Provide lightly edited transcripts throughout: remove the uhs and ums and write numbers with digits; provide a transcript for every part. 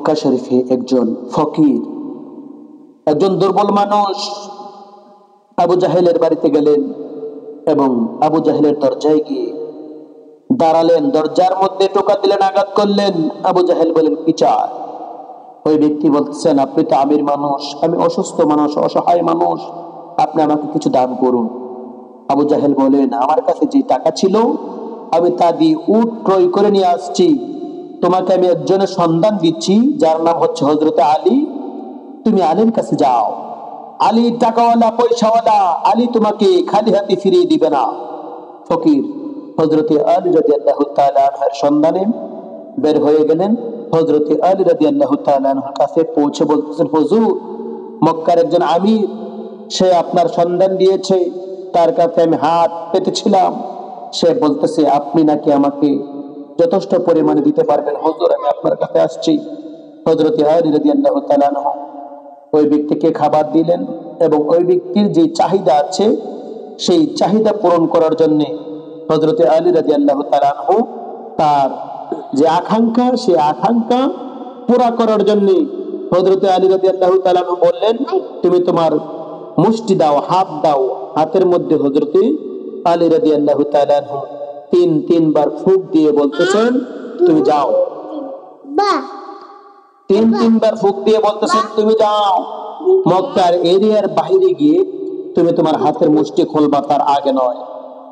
মক্কা শরীফে একজন ফকির, একজন দুর্বল মানুষ আবু জাহেলের বাড়িতে গেলেন এবং আবু জাহেলের দরজায় গিয়ে দাঁড়ালেন। দরজার মধ্যে টোকা দিলেন, আঘাত করলেন। আবু জাহেল বলেন, কি চায়? ওই ব্যক্তি বলতেছেন, আপনি তো আমির মানুষ, আমি অসুস্থ মানুষ, অসহায় মানুষ, আপনি আমাকে কিছু দান করুন। আবু জাহেল বলেন, আমার কাছে যে টাকা ছিল আমি তা দিয়ে উট ক্রয় করে নিয়ে আসছি। তোমাকে আমি একজনের সন্ধান দিচ্ছি যার নাম হচ্ছে হযরত আলী। তুমি আলীর কাছে যাও। আলী টাকাওয়ালা, পয়সাওয়ালা, আলী তোমাকে খালি হাতে ফিরিয়ে দিবে না। ফকির হযরত আলী রাদিয়াল্লাহু তাআলা আনহুর সন্ধানে বের হয়ে গেলেন। হযরত আলী রাদিয়াল্লাহু তাআলা আনহুর কাছে পৌঁছে বলতেছেন, হুজুর, মক্কার একজন আমির, সে আপনার সন্ধান দিয়েছে, তার কাছে আমি হাত পেতেছিলাম। সে বলতেছে আপনি নাকি আমাকে যথেষ্ট পরিমাণে দিতে পারবেন, হুজুর আমি আপনার কাছে আসছি। হযরত আলী রাদিয়াল্লাহু তাআলা আনহু ওই ব্যক্তিকে খাবার দিলেন এবং ওই ব্যক্তির যে চাহিদা আছে সেই চাহিদা পূরণ করার জন্য হযরত আলী রাদিয়াল্লাহু তাআলা আনহু তার যে আকাঙ্ক্ষা, সেই আকাঙ্ক্ষা পুরা করার জন্য হযরত আলী রাদিয়াল্লাহু তাআলা আনহু বললেন, তুমি তোমার মুষ্টি দাও, হাত দাও। হাতের মধ্যে হযরত আলী রাদিয়াল্লাহু তাআলা আনহু তিনবার ফুঁক দিয়ে বলতেছেন, তুমি যাও। তিনবার ফুঁক দিয়ে বলতেছেন, তুমি যাও। মক্কার এরিয়ার বাইরে গিয়ে তুমি তোমার হাতের মুষ্টি খুলবা, তার আগে নয়।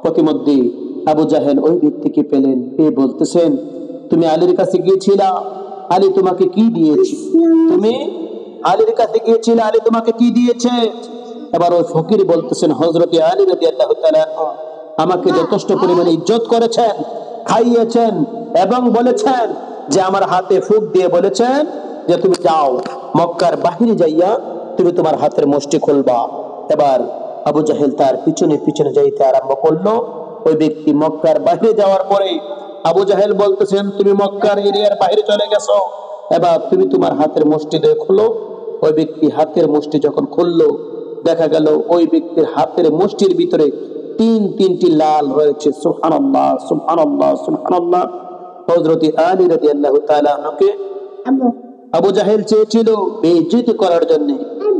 প্রতিমধ্যে আবু জাহেল ওই ব্যক্তিকে পেলেন, পেয়ে বলতেছেন, তুমি আলীর কাছে গিয়েছিলা, আলী তোমাকে কি দিয়েছে? তুমি আলীর কাছে গিয়েছিলে, আলী তোমাকে কি দিয়েছে? এবার ওই ফকির বলতেছেন, হযরত আলী রাদিয়াল্লাহু তাআলা আমাকে যথেষ্ট পরিমাণে ইজ্জত করেছেন, খাইয়েছেন এবং বলেছেন যে আমার হাতে ফুঁক দিয়ে বলেছেন যে তুমি যাও, মক্কার বাহিরে যাইয়া তুমি তোমার হাতের মুষ্টি খুলবা। এবার আবু জাহেল তার পিছনে পিছনে যাইতে আরম্ভ করলো। ওই ব্যক্তি মক্কার বাহিরে যাওয়ার পরে আবু জাহেল বলতেছেন, তুমি মক্কার এরিয়ার বাইরে চলে গেছো, এবার তুমি তোমার হাতের মুষ্টি দিয়ে খুলো। ওই ব্যক্তি হাতের মুষ্টি যখন খুললো, দেখা গেল ওই ব্যক্তির হাতের মুষ্টির ভিতরে তিনটি লাল রয়েছে। সুবহানাল্লাহ, সুবহানাল্লাহ, সুবহানাল্লাহ। হযরত আলী রাদিয়াল্লাহু তাআলা আনহুকে আবু জাহেল চেয়েছিল বেইজ্জতি করার জন্য,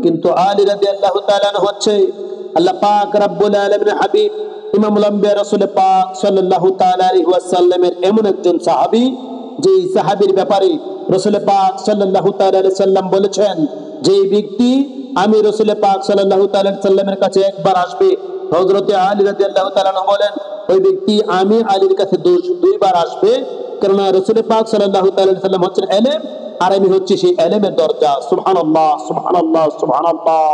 কিন্তু আলী রাদিয়াল্লাহু তাআলা আনহু হচ্ছে আল্লাহ পাক রব্বুল আলামিনের হাবিব ইমামুল আম্বিয়া রাসূল পাক সাল্লাল্লাহু তাআলা আলাইহি ওয়াসাল্লামের এমন একজন সাহাবী, যে সাহাবীর ব্যাপারে রাসূল পাক সাল্লাল্লাহু তাআলা আলাইহি সাল্লাম বলেছেন, যে ব্যক্তি আমি রাসূল পাক সাল্লাল্লাহু তাআলা আলাইহি সাল্লামের কাছে একবার আসবে, হযরত আলী রাদিয়াল্লাহু তাআলা আনহু বলেন, ওই ব্যক্তি আমি আলীর কাছে দুইবার আসবে, কারণ রাসূল পাক সাল্লাল্লাহু তাআলা আলাইহি সাল্লাম হচ্ছেন ইলম, আর আমি হচ্ছি সেই ইলমের দরজা। সুবহানাল্লাহ, সুবহানাল্লাহ, সুবহানাল্লাহ।